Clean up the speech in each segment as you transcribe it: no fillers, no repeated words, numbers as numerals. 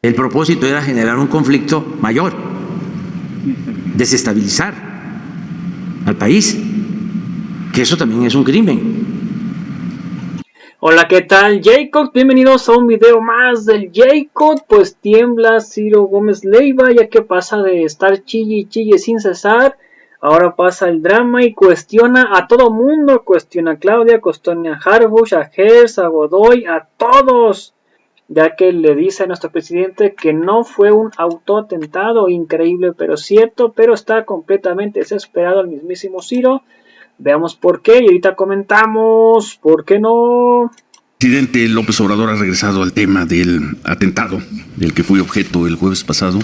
El propósito era generar un conflicto mayor, desestabilizar al país, que eso también es un crimen. Hola, ¿qué tal, Jacob? Bienvenidos a un video más del Jacob. Pues tiembla Ciro Gómez Leiva, ya que pasa de estar chille y chille sin cesar. Ahora pasa el drama y cuestiona a todo mundo. Cuestiona a Claudia, cuestiona a Harbush, a Gers, a Godoy, a todos. Ya que le dice a nuestro presidente que no fue un autoatentado, increíble pero cierto, pero está completamente desesperado el mismísimo Ciro. Veamos por qué y ahorita comentamos por qué no. El presidente López Obrador ha regresado al tema del atentado del que fui objeto el jueves pasado.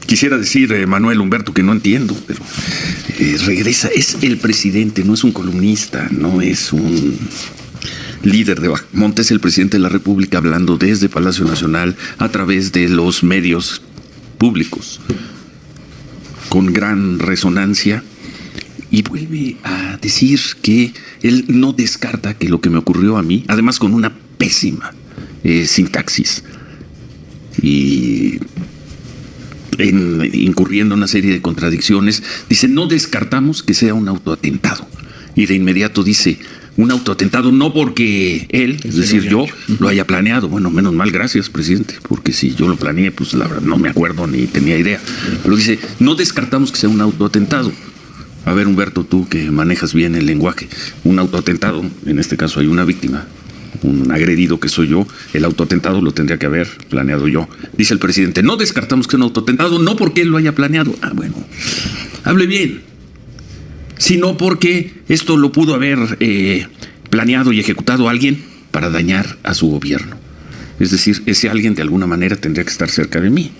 Quisiera decir, Manuel Humberto, que no entiendo, pero regresa. Es el presidente, no es un columnista, no es un líder de Bajamonte, es el presidente de la República hablando desde Palacio Nacional a través de los medios públicos, con gran resonancia. Y vuelve a decir que él no descarta que lo que me ocurrió a mí, además con una pésima sintaxis y incurriendo en una serie de contradicciones, dice, no descartamos que sea un autoatentado. Y de inmediato dice, un autoatentado no porque él, es decir, yo, lo haya planeado. Bueno, menos mal, gracias, presidente, porque si yo lo planeé, pues la verdad no me acuerdo ni tenía idea. Pero dice, no descartamos que sea un autoatentado. A ver, Humberto, tú que manejas bien el lenguaje, un autoatentado, en este caso hay una víctima, un agredido que soy yo, el autoatentado lo tendría que haber planeado yo. Dice el presidente, no descartamos que sea un autoatentado, no porque él lo haya planeado. Ah, bueno, hable bien, sino porque esto lo pudo haber planeado y ejecutado alguien para dañar a su gobierno. Es decir, ese alguien de alguna manera tendría que estar cerca de mí.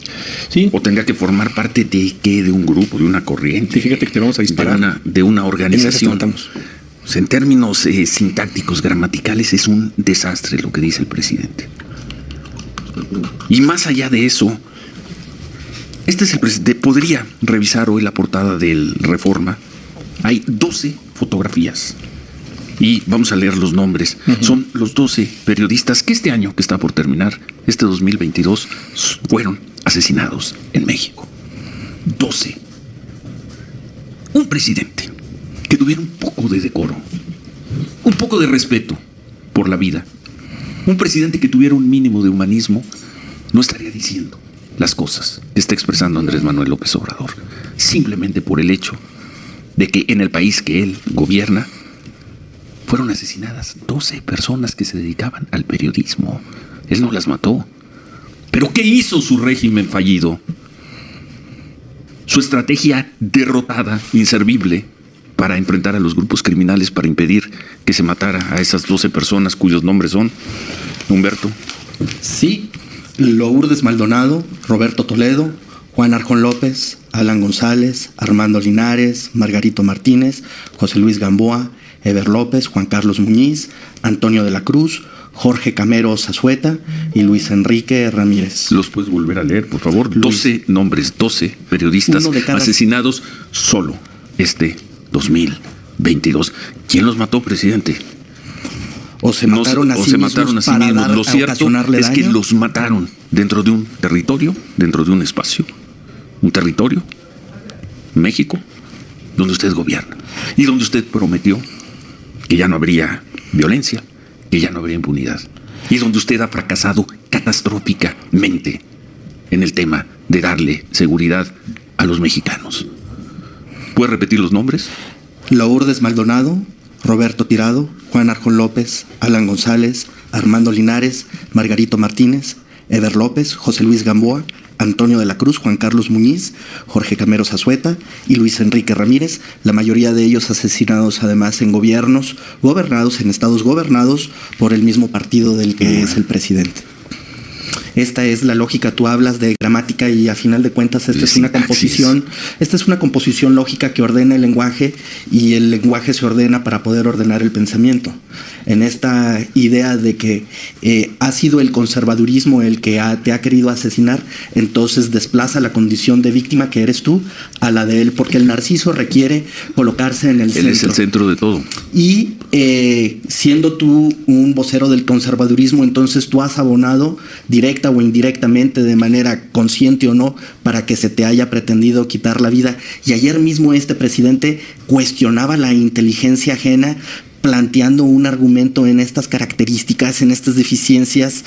Sí. O tendría que formar parte de un grupo, de una corriente. Sí, fíjate que te vamos a disparar. De una organización. Pues en términos sintácticos, gramaticales, es un desastre lo que dice el presidente. Y más allá de eso, este es el presidente. Podría revisar hoy la portada del Reforma. Hay 12 fotografías. Y vamos a leer los nombres. Son los 12 periodistas que este año que está por terminar, este 2022, fueron asesinados en México. 12. Un presidente que tuviera un poco de decoro, un poco de respeto por la vida, un presidente que tuviera un mínimo de humanismo, no estaría diciendo las cosas que está expresando Andrés Manuel López Obrador, simplemente por el hecho de que en el país que él gobierna, fueron asesinadas 12 personas que se dedicaban al periodismo. Él no las mató. ¿Pero qué hizo su régimen fallido? Su estrategia derrotada, inservible, para enfrentar a los grupos criminales, para impedir que se matara a esas 12 personas cuyos nombres son, Humberto. Sí, Lourdes Maldonado, Roberto Toledo, Juan Arjón López, Alan González, Armando Linares, Margarito Martínez, José Luis Gamboa, Ever López, Juan Carlos Muñiz, Antonio de la Cruz, Jorge Camero Zazueta y Luis Enrique Ramírez. ¿Los puedes volver a leer, por favor? 12 nombres, 12 periodistas asesinados solo este 2022. ¿Quién los mató, presidente? O se mataron a sí mismos. Lo cierto es que los mataron dentro de un territorio, dentro de un espacio, un territorio, México, donde usted gobierna y donde usted prometió que ya no habría violencia, que ya no habría impunidad, y donde usted ha fracasado catastróficamente en el tema de darle seguridad a los mexicanos. ¿Puede repetir los nombres? Lourdes Maldonado, Roberto Tirado, Juan Arjón López, Alan González, Armando Linares, Margarito Martínez, Ever López, José Luis Gamboa, Antonio de la Cruz, Juan Carlos Muñiz, Jorge Camero Zazueta y Luis Enrique Ramírez, la mayoría de ellos asesinados además en gobiernos gobernados, en estados gobernados por el mismo partido del que es el presidente. Esta es la lógica, tú hablas de gramática y a final de cuentas esta es una composición lógica que ordena el lenguaje y el lenguaje se ordena para poder ordenar el pensamiento. En esta idea de que ha sido el conservadurismo el que te ha querido asesinar, entonces desplaza la condición de víctima que eres tú a la de él, porque el narciso requiere colocarse en el centro. Él es el centro de todo. Y siendo tú un vocero del conservadurismo, entonces tú has abonado directa o indirectamente, de manera consciente o no, para que se te haya pretendido quitar la vida. Y ayer mismo este presidente cuestionaba la inteligencia ajena, planteando un argumento en estas características, en estas deficiencias,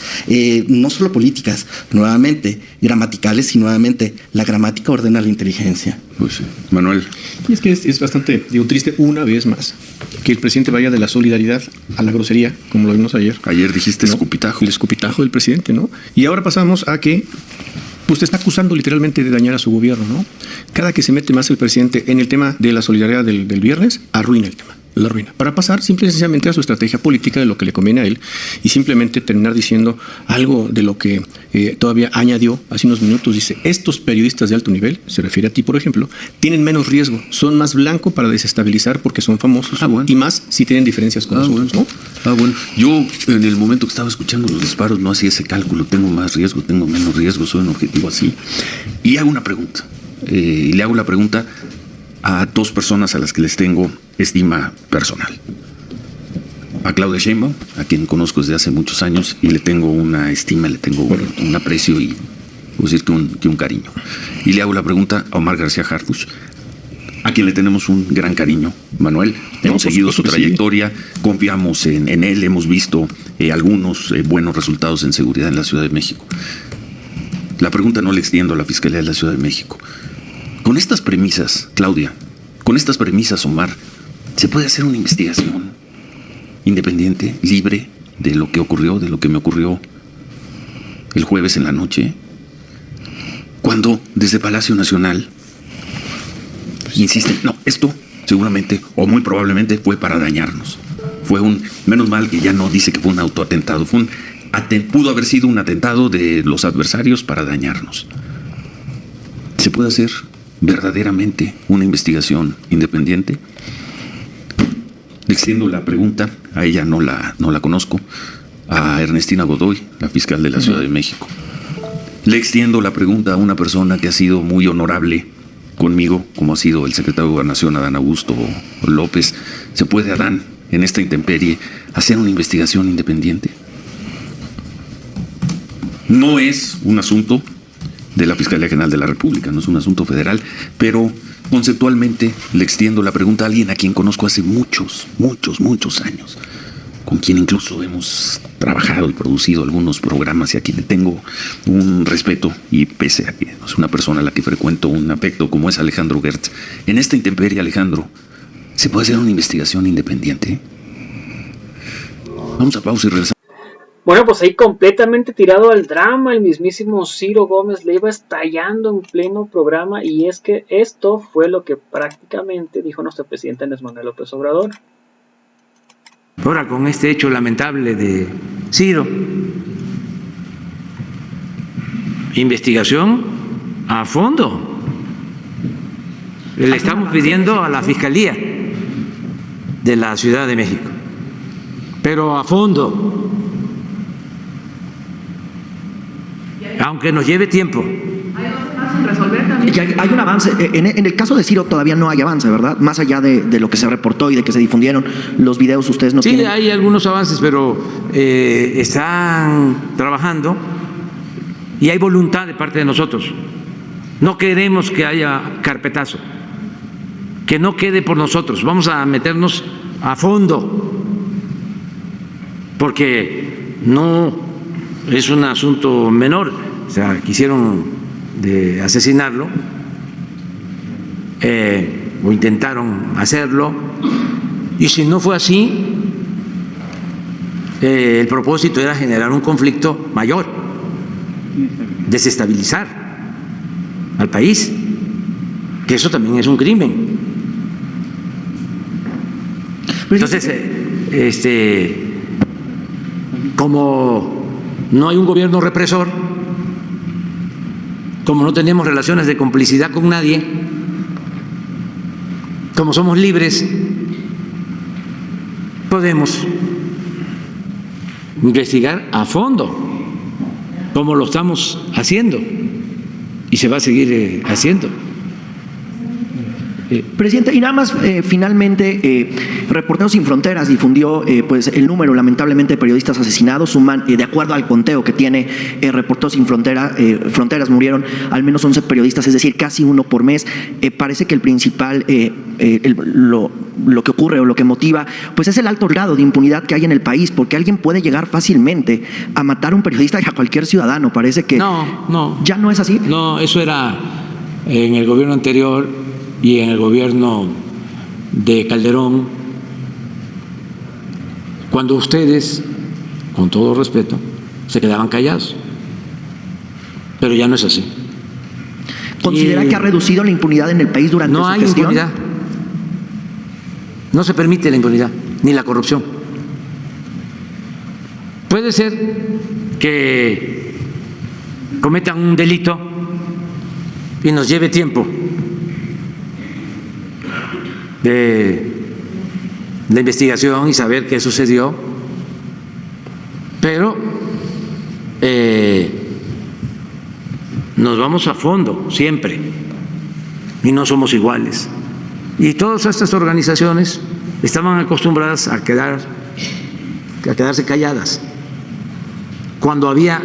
no solo políticas, nuevamente gramaticales, y nuevamente la gramática ordena la inteligencia. Pues sí. Manuel. Y es que es bastante, triste una vez más que el presidente vaya de la solidaridad a la grosería, como lo vimos ayer. Ayer dijiste, ¿no?, escupitajo. El escupitajo del presidente, ¿no? Y ahora pasamos a que pues te está acusando literalmente de dañar a su gobierno, ¿no? Cada que se mete más el presidente en el tema de la solidaridad del viernes, arruina el tema. La ruina, para pasar simple y sencillamente a su estrategia política, de lo que le conviene a él, y simplemente terminar diciendo algo de lo que todavía añadió hace unos minutos. Dice: estos periodistas de alto nivel, se refiere a ti por ejemplo, tienen menos riesgo, son más blanco para desestabilizar porque son famosos, bueno, y más si tienen diferencias con nosotros, bueno, ¿no? Bueno, yo en el momento que estaba escuchando los disparos no hacía ese cálculo, tengo más riesgo, tengo menos riesgo, soy un objetivo así, y hago una pregunta, y le hago la pregunta a dos personas a las que les tengo estima personal. A Claudia Sheinbaum, a quien conozco desde hace muchos años y le tengo una estima, le tengo un aprecio y puedo decir que un cariño. Y le hago la pregunta a Omar García Harfuch, a quien le tenemos un gran cariño. Manuel, hemos seguido su trayectoria, confiamos en él, hemos visto algunos buenos resultados en seguridad en la Ciudad de México. La pregunta no le extiendo a la Fiscalía de la Ciudad de México. Con estas premisas, Claudia, con estas premisas, Omar, ¿se puede hacer una investigación independiente, libre de lo que ocurrió, de lo que me ocurrió el jueves en la noche? Cuando desde Palacio Nacional insisten, no, esto seguramente o muy probablemente fue para dañarnos. Menos mal que ya no dice que fue un autoatentado, pudo haber sido un atentado de los adversarios para dañarnos. ¿Se puede hacer verdaderamente una investigación independiente? Le extiendo la pregunta, a ella no la conozco, a Ernestina Godoy, la fiscal de la Ciudad de México. Le extiendo la pregunta a una persona que ha sido muy honorable conmigo, como ha sido el secretario de Gobernación, Adán Augusto López. ¿Se puede, Adán, en esta intemperie, hacer una investigación independiente? No es un asunto de la Fiscalía General de la República, no es un asunto federal, pero conceptualmente le extiendo la pregunta a alguien a quien conozco hace muchos años, con quien incluso hemos trabajado y producido algunos programas y a quien le tengo un respeto, y pese a que no es una persona a la que frecuento un afecto, como es Alejandro Gertz. En esta intemperie, Alejandro, ¿se puede hacer una investigación independiente? Vamos a pausa y regresamos. Bueno, pues ahí completamente tirado al drama, el mismísimo Ciro Gómez Leiva estallando en pleno programa, y es que esto fue lo que prácticamente dijo nuestro presidente Andrés Manuel López Obrador. Ahora, con este hecho lamentable de Ciro, investigación a fondo. Le estamos pidiendo a la Fiscalía de la Ciudad de México, pero a fondo, aunque nos lleve tiempo. Hay un avance. En el caso de Ciro todavía no hay avance, ¿verdad? Más allá de lo que se reportó y de que se difundieron los videos, ustedes no tienen. Sí, hay algunos avances, pero están trabajando y hay voluntad de parte de nosotros. No queremos que haya carpetazo, que no quede por nosotros. Vamos a meternos a fondo, porque no es un asunto menor. O sea, quisieron asesinarlo o intentaron hacerlo, y si no fue así, el propósito era generar un conflicto mayor, desestabilizar al país, que eso también es un crimen. Entonces, como no hay un gobierno represor, como no tenemos relaciones de complicidad con nadie, como somos libres, podemos investigar a fondo, como lo estamos haciendo y se va a seguir haciendo. Presidente, y nada más finalmente, Reporteros Sin Fronteras difundió pues el número lamentablemente de periodistas asesinados. Suman, de acuerdo al conteo que tiene Reporteros Sin Fronteras, murieron al menos 11 periodistas, es decir, casi uno por mes. Parece que el principal, lo que ocurre o lo que motiva, pues es el alto grado de impunidad que hay en el país, porque alguien puede llegar fácilmente a matar a un periodista y a cualquier ciudadano. Parece que ya no es así. No, eso era en el gobierno anterior y en el gobierno de Calderón, cuando ustedes, con todo respeto, se quedaban callados. Pero ya no es así. ¿Considera que ha reducido la impunidad en el país durante su gestión? No hay impunidad. No se permite la impunidad, ni la corrupción. Puede ser que cometan un delito y nos lleve tiempo de la investigación y saber qué sucedió, pero nos vamos a fondo siempre y no somos iguales. Y todas estas organizaciones estaban acostumbradas a quedarse calladas cuando había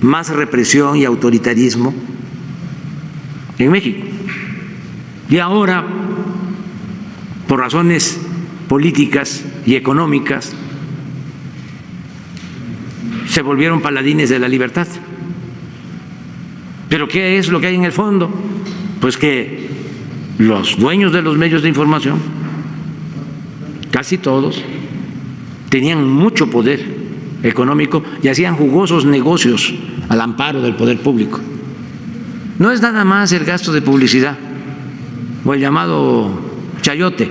más represión y autoritarismo en México. Y ahora, por razones políticas y económicas, se volvieron paladines de la libertad. ¿Pero qué es lo que hay en el fondo? Pues que los dueños de los medios de información, casi todos, tenían mucho poder económico y hacían jugosos negocios al amparo del poder público. No es nada más el gasto de publicidad o el llamado chayote.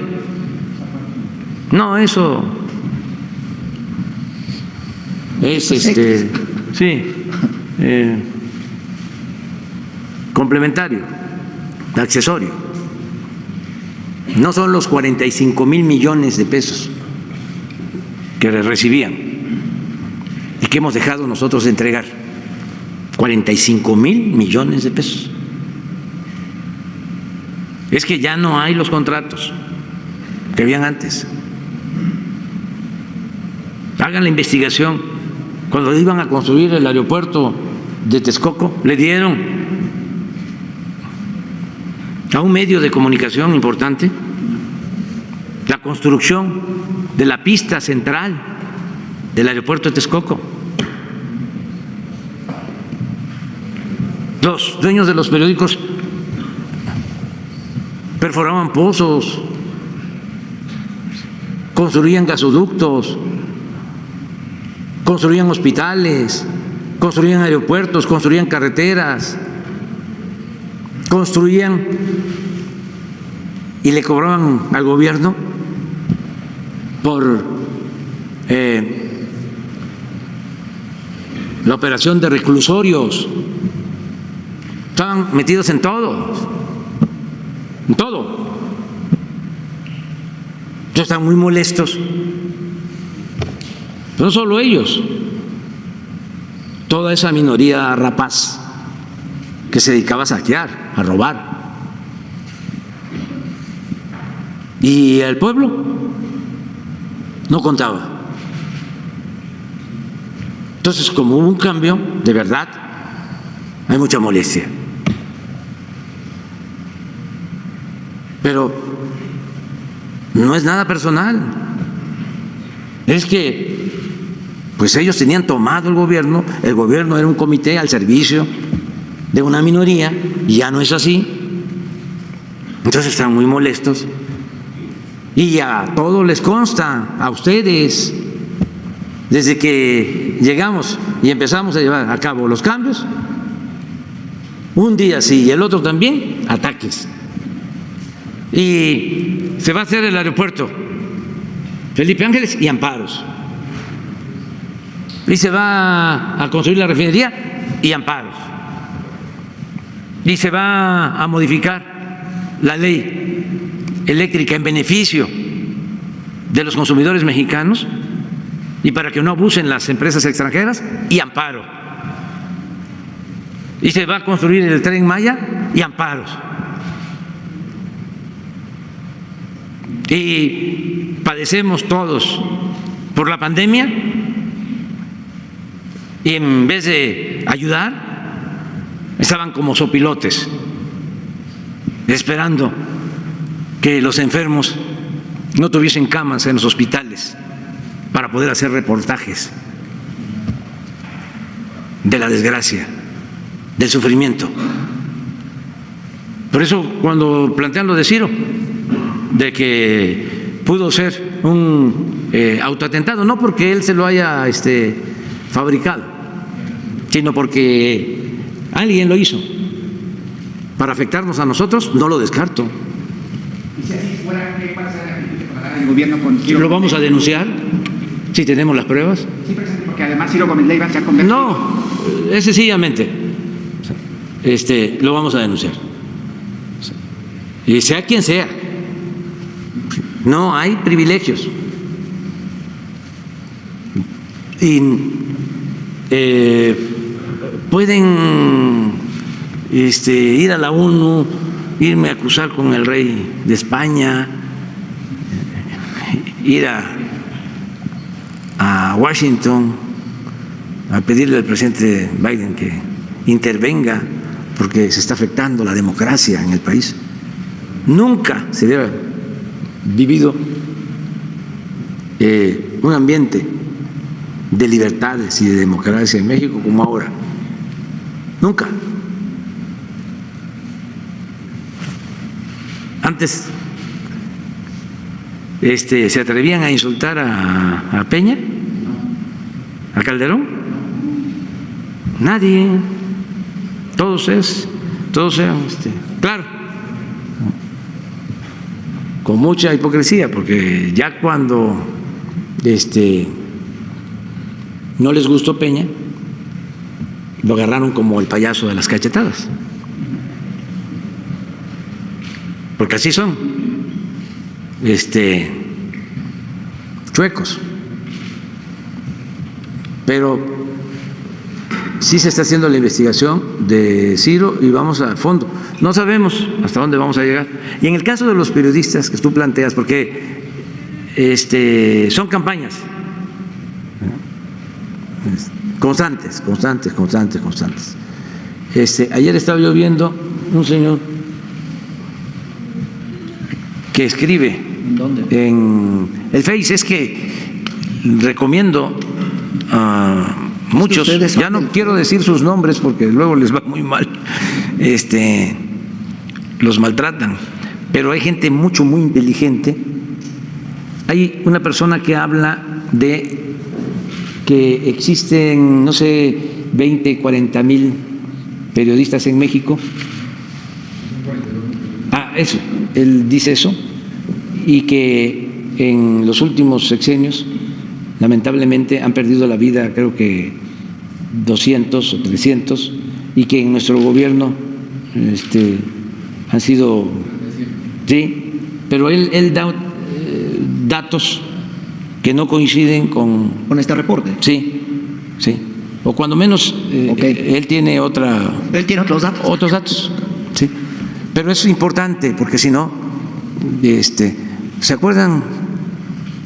No, eso es complementario, accesorio. No son los 45,000 millones de pesos que recibían y que hemos dejado nosotros de entregar. 45,000 millones de pesos. Es que ya no hay los contratos que habían antes. Hagan la investigación. Cuando iban a construir el aeropuerto de Texcoco, le dieron a un medio de comunicación importante la construcción de la pista central del aeropuerto de Texcoco. Los dueños de los periódicos perforaban pozos, construían gasoductos, construían hospitales, construían aeropuertos, construían carreteras, construían y le cobraban al gobierno por la operación de reclusorios. Estaban metidos en todo, en todo. Entonces están muy molestos. Pero no solo ellos, toda esa minoría rapaz que se dedicaba a saquear, a robar. Y el pueblo no contaba. Entonces, como hubo un cambio, de verdad, hay mucha molestia. Pero no es nada personal. Es que, pues ellos tenían tomado el gobierno era un comité al servicio de una minoría, y ya no es así. Entonces están muy molestos. Y a todos les consta, a ustedes, desde que llegamos y empezamos a llevar a cabo los cambios, un día sí y el otro también, ataques. Y se va a hacer el aeropuerto Felipe Ángeles y Amparos. Y se va a construir la refinería y Amparos. Y se va a modificar la ley eléctrica en beneficio de los consumidores mexicanos y para que no abusen las empresas extranjeras y Amparo. Y se va a construir el Tren Maya y Amparos. y padecemos todos por la pandemia, y en vez de ayudar, estaban como sopilotes, esperando que los enfermos no tuviesen camas en los hospitales para poder hacer reportajes de la desgracia, del sufrimiento. Por eso cuando plantean lo de Ciro, de que pudo ser un autoatentado, no porque él se lo haya fabricado, sino porque alguien lo hizo para afectarnos a nosotros, no lo descarto. ¿Y si así fuera, qué pasa para el gobierno con Ciro? ¿Lo vamos a denunciar si tenemos las pruebas? Sí, presidente, porque además Ciro Gómez Leiva se ha convertido. No, es sencillamente lo vamos a denunciar. Y sea quien sea, no hay privilegios. Y pueden ir a la ONU, irme a acusar con el rey de España, ir a Washington a pedirle al presidente Biden que intervenga porque se está afectando la democracia en el país. Nunca se había vivido un ambiente de libertades y de democracia en México como ahora. Nunca. Antes se atrevían a insultar a Peña, a Calderón. Nadie. Todos eran, claro, con mucha hipocresía, porque ya cuando no les gustó Peña, lo agarraron como el payaso de las cachetadas, porque así son, chuecos. Pero sí se está haciendo la investigación de Ciro y vamos a fondo. No sabemos hasta dónde vamos a llegar. Y en el caso de los periodistas que tú planteas, porque son campañas constantes. Ayer estaba yo viendo un señor que escribe en el Face, es que recomiendo a muchos, ya no quiero decir sus nombres porque luego les va muy mal, los maltratan, pero hay gente muy inteligente. Hay una persona que habla de que existen, no sé, 20, 40 mil periodistas en México. Eso, él dice eso, y que en los últimos sexenios lamentablemente han perdido la vida, creo que 200 o 300, y que en nuestro gobierno han sido, sí, pero él da datos que no coinciden con este reporte. Sí, o cuando menos él tiene otros datos, sí, pero eso es importante porque si no, ¿se acuerdan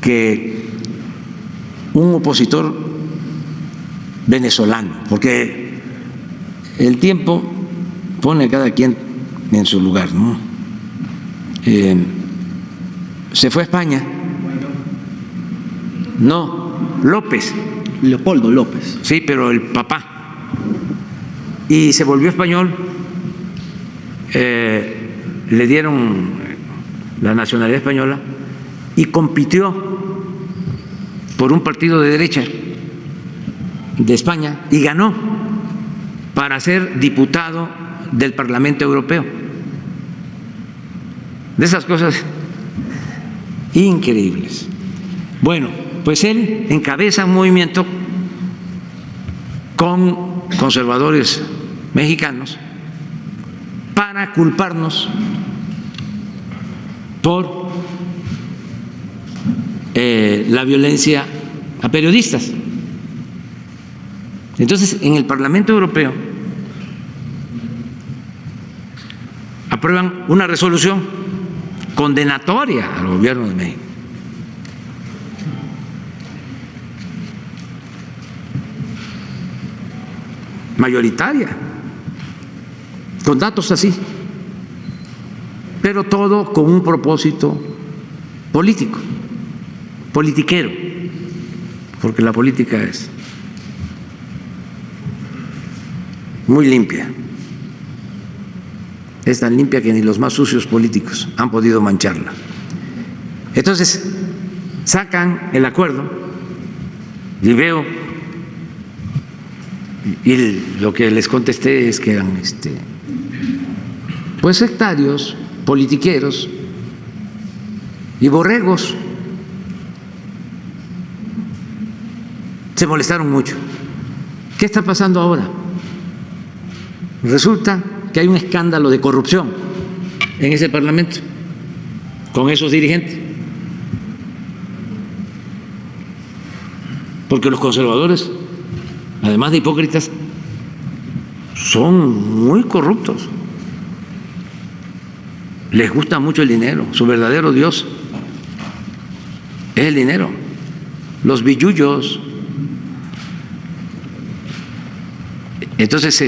que un opositor venezolano, porque el tiempo pone a cada quien en su lugar, ¿no? Se fue a España. No, López. Leopoldo López. Sí, pero el papá. Y se volvió español. Le dieron la nacionalidad española y compitió por un partido de derecha de España y ganó para ser diputado del Parlamento Europeo. De esas cosas increíbles. Bueno, pues él encabeza un movimiento con conservadores mexicanos para culparnos por la violencia a periodistas. Entonces, en el Parlamento Europeo aprueban una resolución condenatoria al gobierno de México. Mayoritaria, con datos así, pero todo con un propósito político, politiquero, porque la política es muy limpia, es tan limpia que ni los más sucios políticos han podido mancharla. Entonces sacan el acuerdo y veo, y lo que les contesté es que eran pues sectarios, politiqueros y borregos. Se molestaron mucho. ¿Qué está pasando ahora? Resulta que hay un escándalo de corrupción en ese Parlamento con esos dirigentes, porque los conservadores, además de hipócritas, son muy corruptos. Les gusta mucho el dinero. Su verdadero Dios es el dinero. Los billullos. Entonces,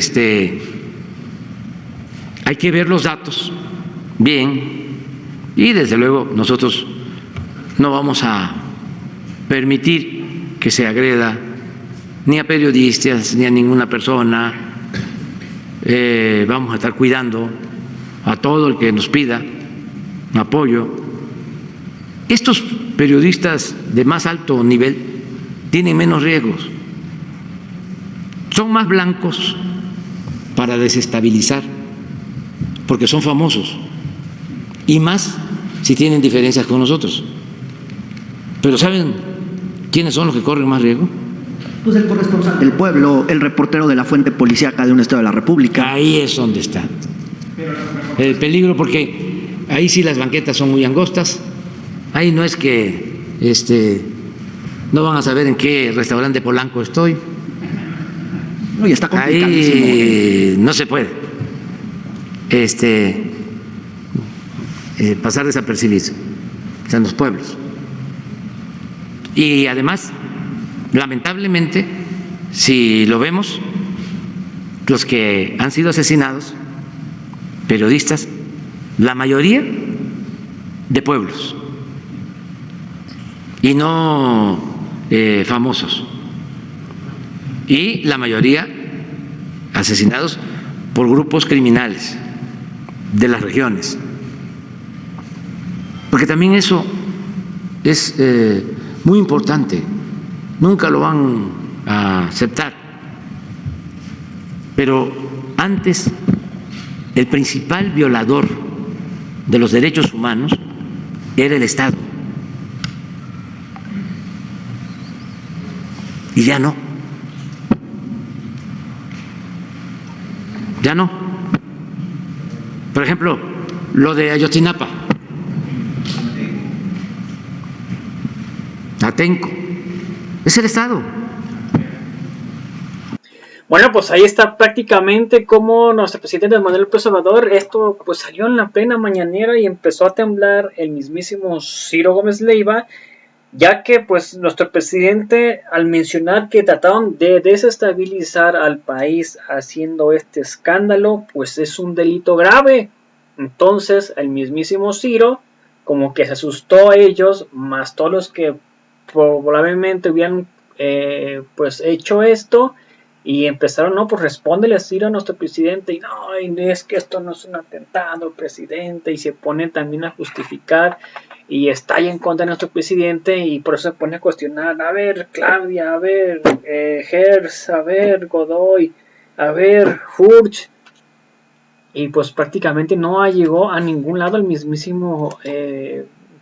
hay que ver los datos bien, y desde luego nosotros no vamos a permitir que se agreda ni a periodistas ni a ninguna persona. Vamos a estar cuidando a todo el que nos pida apoyo. Estos periodistas de más alto nivel tienen menos riesgos, son más blancos para desestabilizar, porque son famosos, y más si tienen diferencias con nosotros. Pero ¿saben quiénes son los que corren más riesgo? Pues el corresponsal del pueblo, el reportero de la fuente policíaca de un estado de la República. Ahí es donde está el peligro, porque ahí sí las banquetas son muy angostas. Ahí no es que no van a saber en qué restaurante de Polanco estoy. No, y está complicadísimo. Ahí no se puede pasar desapercibido en los pueblos. Y además, lamentablemente, si lo vemos, los que han sido asesinados, periodistas, la mayoría de pueblos y no famosos, y la mayoría asesinados por grupos criminales de las regiones, porque también eso es muy importante. Nunca lo van a aceptar, pero antes el principal violador de los derechos humanos era el Estado, y ya no, ya no. Por ejemplo, lo de Ayotzinapa, Atenco, es el Estado. Bueno, pues ahí está prácticamente como nuestro presidente Manuel López Obrador, esto pues salió en la plena mañanera y empezó a temblar el mismísimo Ciro Gómez Leiva, ya que pues nuestro presidente, al mencionar que trataron de desestabilizar al país haciendo este escándalo, pues es un delito grave. Entonces el mismísimo Ciro como que se asustó a ellos, más todos los que probablemente hubieran pues hecho esto, y empezaron, no, pues respóndele así a nuestro presidente, y no, y es que esto no es un atentado, presidente, y se ponen también a justificar y está ahí en contra de nuestro presidente, y por eso se pone a cuestionar, a ver Claudia, a ver Gers, a ver Godoy, a ver Hurch, y pues prácticamente no llegó a ningún lado el mismísimo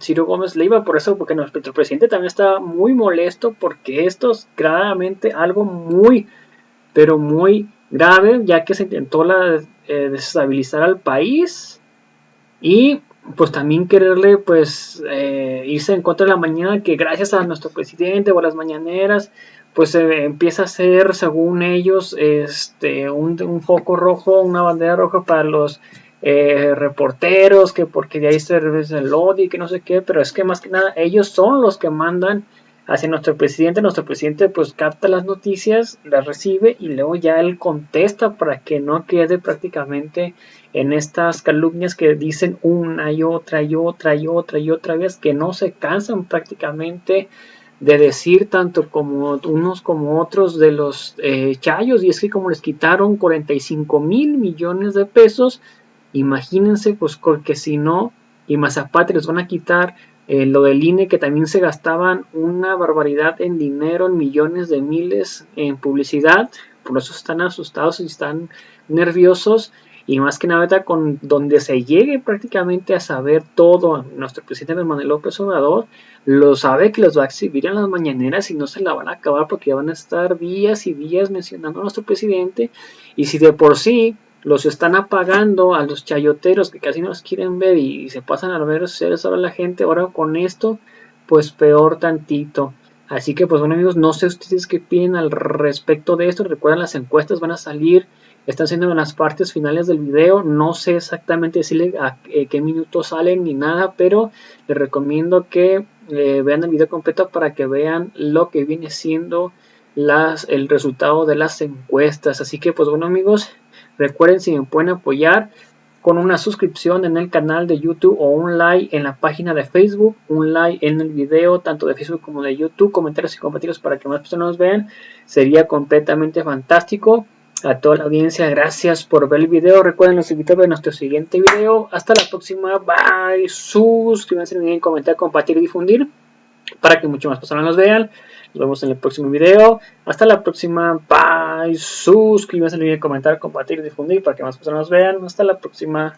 Ciro Gómez Leiva, por eso, porque nuestro presidente también está muy molesto, porque esto es claramente algo muy, pero muy grave, ya que se intentó desestabilizar al país, y pues también quererle pues irse en contra de la mañana, que gracias a nuestro presidente o a las mañaneras pues empieza a ser, según ellos, un foco rojo, una bandera roja para los reporteros, que porque de ahí se regresa el odio y que no sé qué, pero es que más que nada ellos son los que mandan hacia nuestro presidente pues capta las noticias, las recibe y luego ya él contesta para que no quede prácticamente en estas calumnias que dicen una y otra y otra y otra y otra vez, que no se cansan prácticamente de decir tanto como unos como otros de los chayos. Y es que como les quitaron 45,000 millones de pesos, imagínense pues porque si no, y más aparte les van a quitar lo del INE, que también se gastaban una barbaridad en dinero, en millones de miles en publicidad, por eso están asustados y están nerviosos. Y más que nada con donde se llegue prácticamente a saber todo nuestro presidente Manuel López Obrador, lo sabe que los va a exhibir en las mañaneras y no se la van a acabar porque van a estar días y días mencionando a nuestro presidente. Y si de por sí los están apagando a los chayoteros que casi no los quieren ver y se pasan a ver ustedes a la gente, ahora con esto pues peor tantito. Así que pues bueno amigos, no sé ustedes qué opinan al respecto de esto. Recuerden, las encuestas van a salir, están siendo en las partes finales del video, no sé exactamente decirle a qué minutos salen ni nada, pero les recomiendo que vean el video completo para que vean lo que viene siendo el resultado de las encuestas. Así que pues bueno amigos, recuerden, si me pueden apoyar con una suscripción en el canal de YouTube o un like en la página de Facebook, un like en el video tanto de Facebook como de YouTube, comentarios y compartirlos para que más personas vean, sería completamente fantástico. A toda la audiencia, gracias por ver el video. Recuerden, los invito a ver nuestro siguiente video. Hasta la próxima, bye. Suscríbanse, no olviden comentar, compartir y difundir para que muchas más personas nos vean. Nos vemos en el próximo video. Hasta la próxima. Bye. Suscríbanse, no olviden comentar, compartir y difundir para que más personas nos vean. Hasta la próxima.